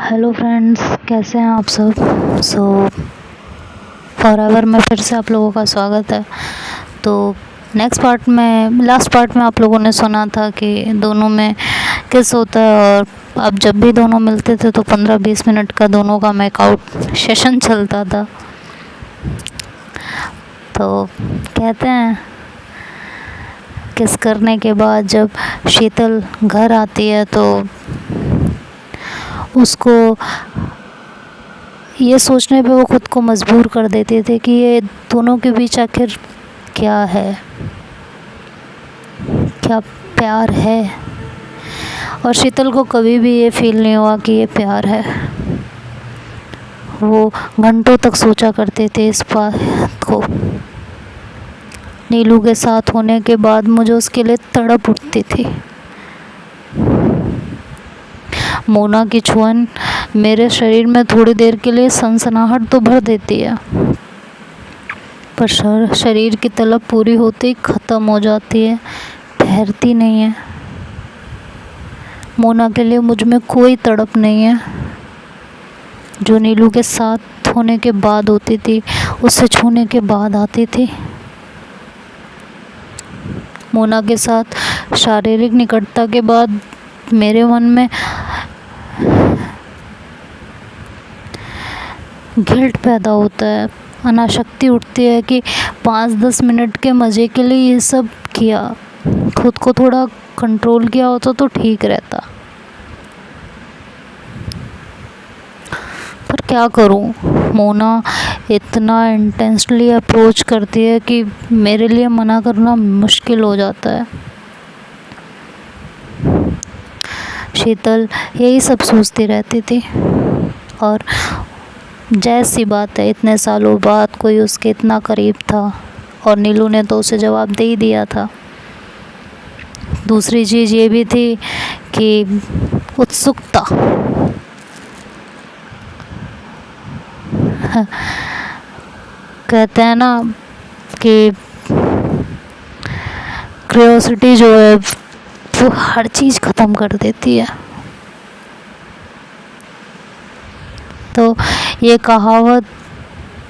Hello friends, कैसे हैं आप सब। फॉरएवर में फिर से आप लोगों का स्वागत है। तो लास्ट पार्ट में आप लोगों ने सुना था कि दोनों में किस होता है, और अब जब भी दोनों मिलते थे तो 15-20 मिनट का दोनों का मेकआउट सेशन चलता था। तो कहते हैं किस करने के बाद जब शीतल घर आती है तो उसको ये सोचने पे वो खुद को मजबूर कर देते थे कि ये दोनों के बीच आखिर क्या है, क्या प्यार है। और शीतल को कभी भी ये फील नहीं हुआ कि ये प्यार है। वो घंटों तक सोचा करते थे इस बात को। नीलू के साथ होने के बाद मुझे उसके लिए तड़प उठती थी। मोना की छुअन मेरे शरीर में थोड़ी देर के लिए सनसनाहट तो भर देती है, पर शरीर की तलब पूरी होते ही ख़त्म हो जाती है, ठहरती नहीं है। मोना के लिए मुझ में कोई तड़प नहीं है जो नीलू के साथ होने के बाद होती थी, उससे छूने के बाद आती थी। मोना के साथ शारीरिक निकटता के बाद मेरे मन में गिल्ट पैदा होता है, अनासक्ति उठती है कि 5-10 मिनट के मज़े के लिए ये सब किया। खुद को थोड़ा कंट्रोल किया होता तो ठीक रहता, पर क्या करूं। मोना इतना इंटेंसली अप्रोच करती है कि मेरे लिए मना करना मुश्किल हो जाता है। शीतल यही सब सोचती रहती थी, और जैसी बात है, इतने सालों बाद कोई उसके इतना करीब था, और नीलू ने तो उसे जवाब दे ही दिया था। दूसरी चीज़ ये भी थी कि उत्सुकता। कहते हैं ना कि क्यूरियोसिटी जो है वो हर चीज़ ख़त्म कर देती है। तो ये कहावत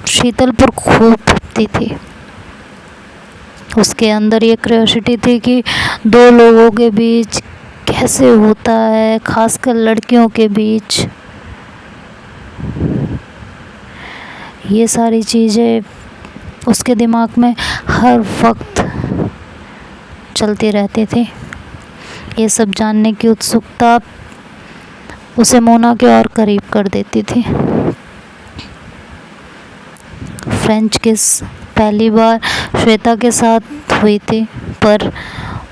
शीतल पर खूब फटती थी। उसके अंदर ये क्यूरियोसिटी थी कि दो लोगों के बीच कैसे होता है, खासकर लड़कियों के बीच। ये सारी चीज़ें उसके दिमाग में हर वक्त चलती रहती थी। ये सब जानने की उत्सुकता उसे मोना के और करीब कर देती थी। फ्रेंच किस पहली बार श्वेता के साथ हुई थी, पर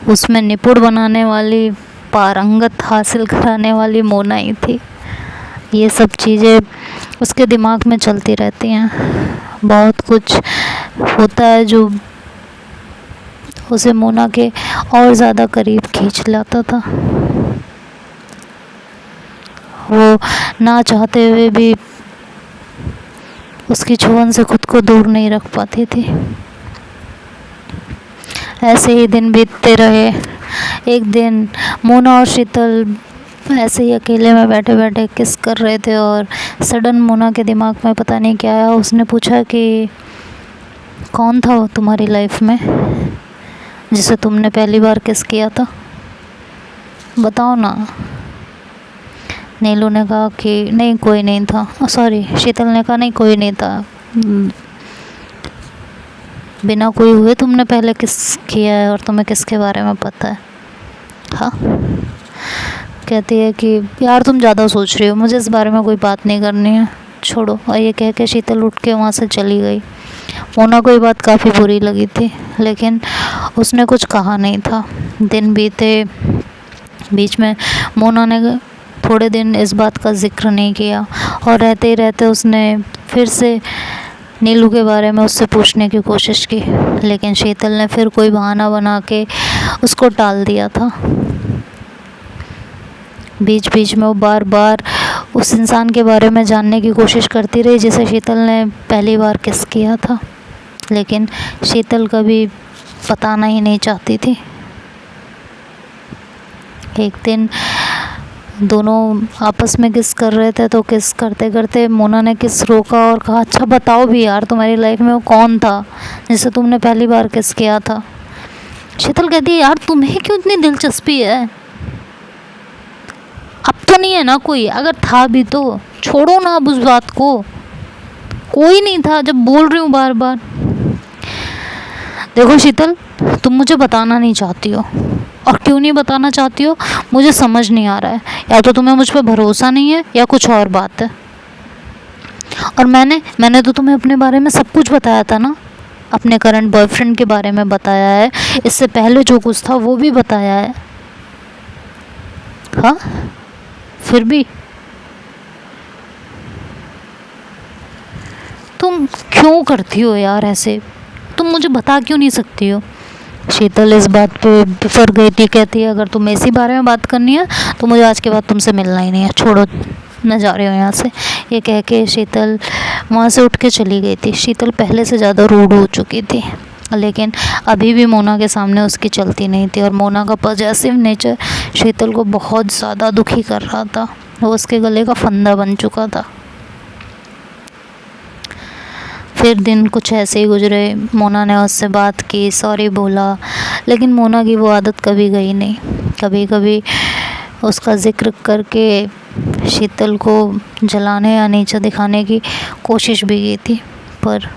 उसमें निपुण बनाने वाली, पारंगत हासिल कराने वाली मोना ही थी। ये सब चीज़ें उसके दिमाग में चलती रहती हैं। बहुत कुछ होता है जो उसे मोना के और ज़्यादा करीब खींच लाता था। वो ना चाहते हुए भी उसकी छुअन से खुद को दूर नहीं रख पाती थी। ऐसे ही दिन बीतते रहे। एक दिन मोना और शीतल ऐसे ही अकेले में बैठे बैठे किस कर रहे थे, और सडन मोना के दिमाग में पता नहीं क्या आया। उसने पूछा कि कौन था वो तुम्हारी लाइफ में जिसे तुमने पहली बार किस किया था, बताओ ना। नीलू ने कहा कि नहीं, कोई नहीं था। सॉरी, शीतल ने कहा नहीं, कोई नहीं था। बिना कोई हुए तुमने पहले किस किया है, और तुम्हें किसके बारे में पता है। हाँ, कहती है कि यार तुम ज़्यादा सोच रही हो, मुझे इस बारे में कोई बात नहीं करनी है, छोड़ो। और ये कह के शीतल उठ के वहाँ से चली गई। मोना को ये बात काफ़ी बुरी लगी थी, लेकिन उसने कुछ कहा नहीं था। दिन बीते, बीच में मोना ने थोड़े दिन इस बात का जिक्र नहीं किया, और रहते ही रहते उसने फिर से नीलू के बारे में उससे पूछने की कोशिश की, लेकिन शीतल ने फिर कोई बहाना बना के उसको टाल दिया था। बीच बीच में वो बार बार उस इंसान के बारे में जानने की कोशिश करती रही जिसे शीतल ने पहली बार किस किया था, लेकिन शीतल कभी बताना ही नहीं चाहती थी। एक दिन दोनों आपस में किस कर रहे थे, तो किस करते करते मोना ने किस रोका और कहा, अच्छा बताओ भी यार, तुम्हारी लाइफ में वो कौन था जिससे तुमने पहली बार किस किया था। शीतल कहती है, यार तुम्हें क्यों इतनी दिलचस्पी है, अब तो नहीं है ना कोई, अगर था भी तो छोड़ो ना अब उस बात को, कोई नहीं था जब बोल रही हूँ बार बार। देखो शीतल, तुम मुझे बताना नहीं चाहती हो, और क्यों नहीं बताना चाहती हो मुझे समझ नहीं आ रहा है, या तो तुम्हें मुझ पर भरोसा नहीं है या कुछ और बात है। और मैंने तो तुम्हें अपने बारे में सब कुछ बताया था ना, अपने करंट बॉयफ्रेंड के बारे में बताया है, इससे पहले जो कुछ था वो भी बताया है। हाँ, फिर भी तुम क्यों करती हो यार ऐसे, तुम मुझे बता क्यों नहीं सकती हो। शीतल इस बात पे बिफर गई थी, कहती है, अगर तुम्हें इसी बारे में बात करनी है तो मुझे आज के बाद तुमसे मिलना ही नहीं है, छोड़ो, मैं जा रही हूँ यहाँ से। ये कह के शीतल वहाँ से उठ के चली गई थी। शीतल पहले से ज़्यादा रूड हो चुकी थी, लेकिन अभी भी मोना के सामने उसकी चलती नहीं थी, और मोना का पॉजेसिव नेचर शीतल को बहुत ज़्यादा दुखी कर रहा था, वो उसके गले का फंदा बन चुका था। फिर दिन कुछ ऐसे ही गुजरे, मोना ने उससे बात की, सॉरी बोला, लेकिन मोना की वो आदत कभी गई नहीं। कभी कभी उसका ज़िक्र करके शीतल को जलाने या नीचा दिखाने की कोशिश भी की थी, पर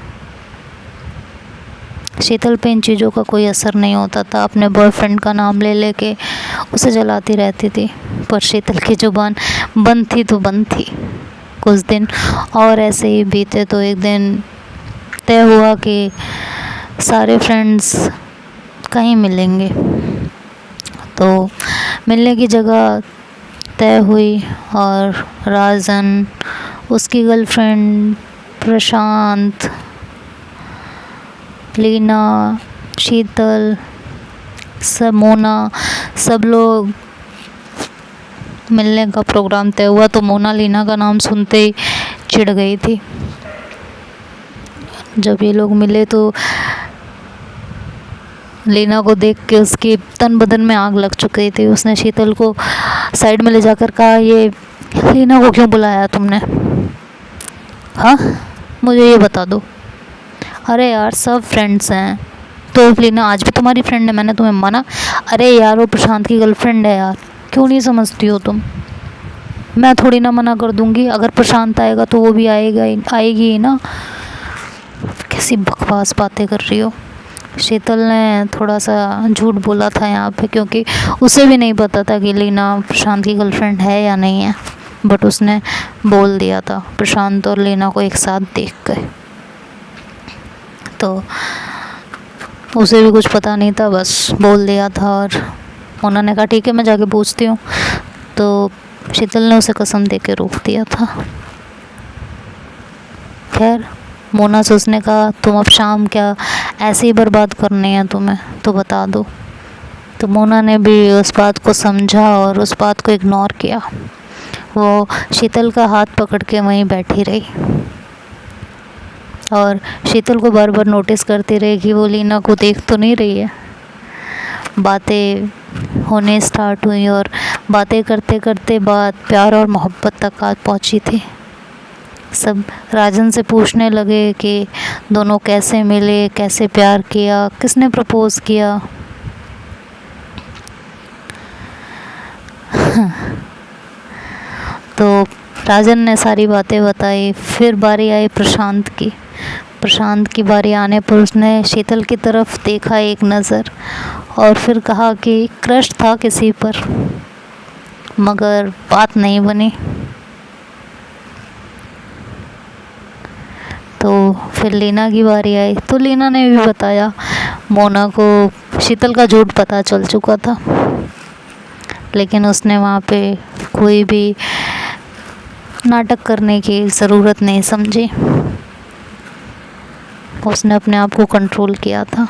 शीतल पे इन चीज़ों का कोई असर नहीं होता था। अपने बॉयफ्रेंड का नाम ले लेके उसे जलाती रहती थी, पर शीतल की ज़ुबान बंद थी तो बंद थी। कुछ दिन और ऐसे ही बीते, तो एक दिन तय हुआ कि सारे फ्रेंड्स कहीं मिलेंगे, तो मिलने की जगह तय हुई, और राजन, उसकी गर्लफ्रेंड, प्रशांत, लीना, शीतल, सब, मोना, सब लोग मिलने का प्रोग्राम तय हुआ। तो मोना लीना का नाम सुनते ही चिढ़ गई थी। जब ये लोग मिले तो लीना को देख के उसके तन बदन में आग लग चुकी थी। उसने शीतल को साइड में ले जाकर कहा, ये लीना को क्यों बुलाया तुमने, हाँ मुझे ये बता दो। अरे यार सब फ्रेंड्स हैं, तो लीना आज भी तुम्हारी फ्रेंड है, मैंने तुम्हें मना, अरे यार वो प्रशांत की गर्लफ्रेंड है यार, क्यों नहीं समझती हो तुम, मैं थोड़ी ना मना कर दूंगी, अगर प्रशांत आएगा तो वो भी आएगी ही ना, कैसी बकवास बातें कर रही हो। शीतल ने थोड़ा सा झूठ बोला था यहाँ पे, क्योंकि उसे भी नहीं पता था कि लीना प्रशांत की गर्लफ्रेंड है या नहीं है, बट उसने बोल दिया था प्रशांत और लीना को एक साथ देख कर, तो उसे भी कुछ पता नहीं था, बस बोल दिया था। और उन्होंने कहा ठीक है मैं जाके पूछती हूँ, तो शीतल ने उसे कसम दे के रोक दिया था। खैर मोना से उसने कहा, तुम अब शाम क्या ऐसे ही बर्बाद करनी है तुम्हें, तो बता दो। तो मोना ने भी उस बात को समझा और उस बात को इग्नोर किया। वो शीतल का हाथ पकड़ के वहीं बैठी रही, और शीतल को बार बार नोटिस करती रही कि वो लीना को देख तो नहीं रही है। बातें होने स्टार्ट हुई, और बातें करते करते बात प्यार और मोहब्बत तक आ पहुंची थी। सब राजन से पूछने लगे कि दोनों कैसे मिले, कैसे प्यार किया, किसने प्रपोज किया। तो राजन ने सारी बातें बताई। फिर बारी आई प्रशांत की। प्रशांत की बारी आने पर उसने शीतल की तरफ देखा एक नज़र, और फिर कहा कि क्रश था किसी पर, मगर बात नहीं बनी। तो फिर लीना की बारी आई, तो लीना ने भी बताया। मोना को शीतल का झूठ पता चल चुका था, लेकिन उसने वहाँ पे कोई भी नाटक करने की ज़रूरत नहीं समझी। उसने अपने आप को कंट्रोल किया था।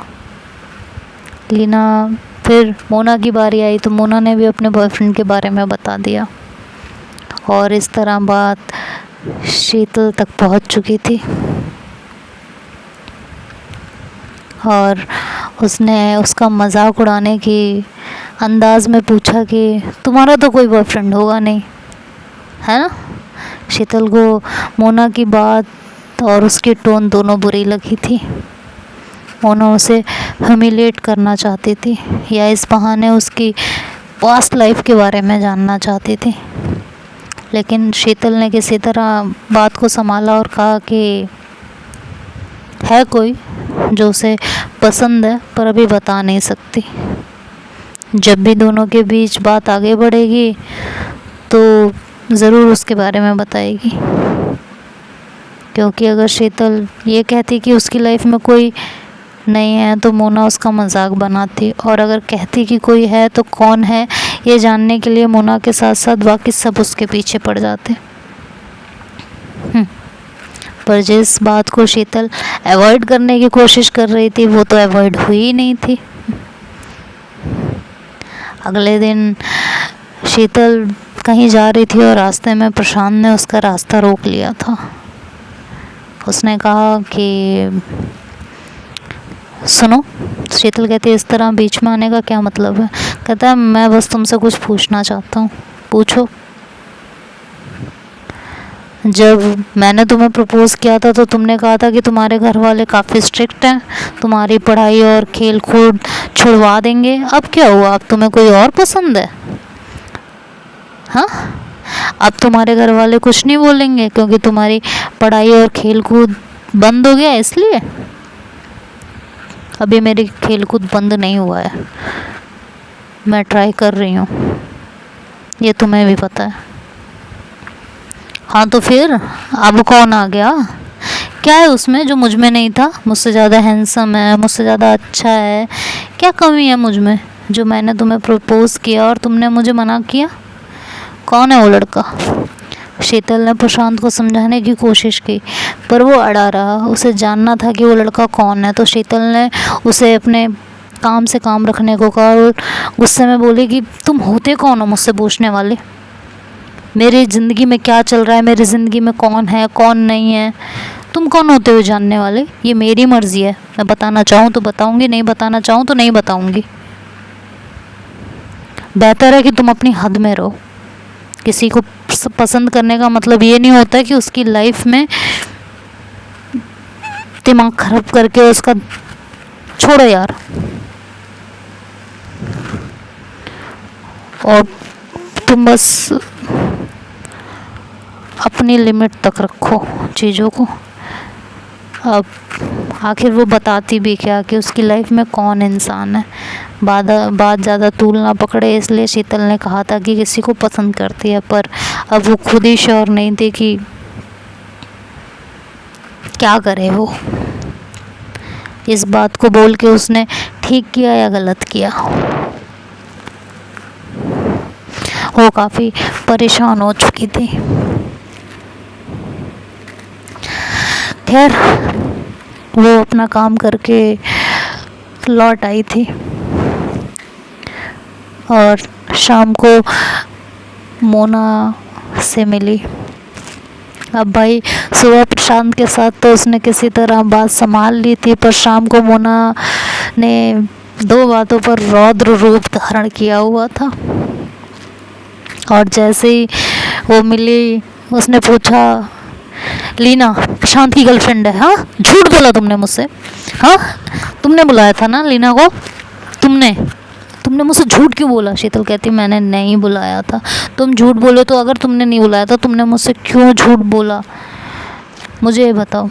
लीना, फिर मोना की बारी आई, तो मोना ने भी अपने बॉयफ्रेंड के बारे में बता दिया, और इस तरह बात शीतल तक पहुंच चुकी थी। और उसने उसका मजाक उड़ाने की अंदाज में पूछा कि तुम्हारा तो कोई बॉयफ्रेंड होगा नहीं, है ना। शीतल को मोना की बात और उसकी टोन दोनों बुरी लगी थी। मोना उसे ह्यूमिलेट करना चाहती थी या इस बहाने उसकी पास्ट लाइफ के बारे में जानना चाहती थी, लेकिन शीतल ने किसी तरह बात को संभाला और कहा कि है कोई जो उसे पसंद है पर अभी बता नहीं सकती। जब भी दोनों के बीच बात आगे बढ़ेगी तो ज़रूर उसके बारे में बताएगी, क्योंकि अगर शीतल ये कहती कि उसकी लाइफ में कोई नहीं है तो मोना उसका मजाक बनाती, और अगर कहती कि कोई है तो कौन है ये जानने के लिए मोना के साथ साथ बाकी सब उसके पीछे पड़ जाते। पर जिस बात को शीतल अवॉइड करने की कोशिश कर रही थी वो तो अवॉइड हुई ही नहीं थी। अगले दिन शीतल कहीं जा रही थी और रास्ते में प्रशांत ने उसका रास्ता रोक लिया था। उसने कहा कि सुनो। शीतल कहती है इस तरह बीच में आने का क्या मतलब है। कहता है मैं बस तुमसे कुछ पूछना चाहता हूँ। पूछो। जब मैंने तुम्हें प्रपोज़ किया था तो तुमने कहा था कि तुम्हारे घर वाले काफ़ी स्ट्रिक्ट हैं, तुम्हारी पढ़ाई और खेल कूद छुड़वा देंगे। अब क्या हुआ, अब तुम्हें कोई और पसंद है? हाँ, अब तुम्हारे घर वाले कुछ नहीं बोलेंगे क्योंकि तुम्हारी पढ़ाई और खेल कूद बंद हो गया इसलिए? अभी मेरी खेल कूद बंद नहीं हुआ है, मैं ट्राई कर रही हूँ, ये तुम्हें भी पता है। हाँ तो फिर अब कौन आ गया? क्या है उसमें जो मुझ में नहीं था? मुझसे ज़्यादा हैंडसम है, मुझसे ज़्यादा अच्छा है, क्या कमी है मुझ में जो मैंने तुम्हें प्रपोज़ किया और तुमने मुझे मना किया? कौन है वो लड़का? शीतल ने प्रशांत को समझाने की कोशिश की पर वो अड़ा रहा। उसे जानना था कि वो लड़का कौन है, तो शीतल ने उसे अपने काम से काम रखने को कहा और गुस्से में बोली कि तुम होते कौन हो मुझसे पूछने वाले? मेरी ज़िंदगी में क्या चल रहा है, मेरी ज़िंदगी में कौन है कौन नहीं है, तुम कौन होते हो जानने वाले? ये मेरी मर्ज़ी है, मैं बताना चाहूँ तो बताऊँगी, नहीं बताना चाहूँ तो नहीं बताऊँगी। बेहतर है कि तुम अपनी हद में रहो। किसी को पसंद करने का मतलब ये नहीं होता कि उसकी लाइफ में दिमाग खराब करके उसका छोड़ो यार। और तुम बस अपनी लिमिट तक रखो चीज़ों को। अब आखिर वो बताती भी क्या कि उसकी लाइफ में कौन इंसान है। बात ज़्यादा तूल ना पकड़े इसलिए शीतल ने कहा था कि किसी को पसंद करती है, पर अब वो खुद ही श्योर नहीं थी कि क्या करे वो। इस बात को बोल के उसने ठीक किया या गलत किया? वो काफ़ी परेशान हो चुकी थी। खैर वो अपना काम करके लौट आई थी और शाम को मोना से मिली। अब भाई सुबह प्रशांत के साथ तो उसने किसी तरह बात संभाल ली थी, पर शाम को मोना ने दो बातों पर रौद्र रूप धारण किया हुआ था। और जैसे ही वो मिली उसने पूछा, लीना प्रशांत की गर्लफ्रेंड है? हाँ, झूठ बोला तुमने मुझसे। हाँ, तुमने बुलाया था ना लीना को? तुमने मुझसे झूठ क्यों बोला? शीतल कहती मैंने नहीं बुलाया था। तुम झूठ बोले तो अगर तुमने नहीं बुलाया था तुमने मुझसे क्यों झूठ बोला, मुझे ये बताओ।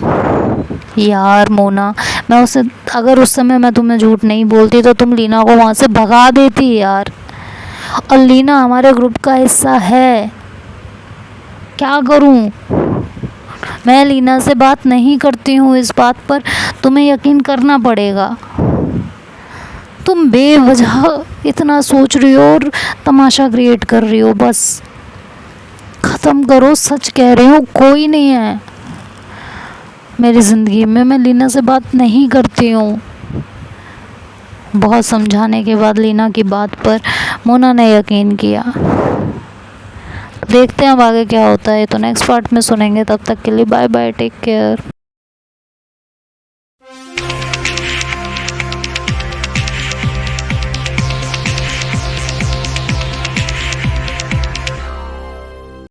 यार मोना, मैं उससे अगर उस समय मैं तुम्हें झूठ नहीं बोलती तो तुम लीना को वहाँ से भगा देती यार। और लीना हमारे ग्रुप का हिस्सा है, क्या करूँ? मैं लीना से बात नहीं करती हूँ, इस बात पर तुम्हें यकीन करना पड़ेगा। तुम बेवजह इतना सोच रही हो और तमाशा क्रिएट कर रही हो, बस ख़त्म करो। सच कह रही हूँ, कोई नहीं है मेरी ज़िंदगी में, मैं लीना से बात नहीं करती हूँ। बहुत समझाने के बाद लीना की बात पर मोना ने यकीन किया। देखते हैं अब आगे क्या होता है, तो नेक्स्ट पार्ट में सुनेंगे। तब तक के लिए बाय बाय, टेक केयर।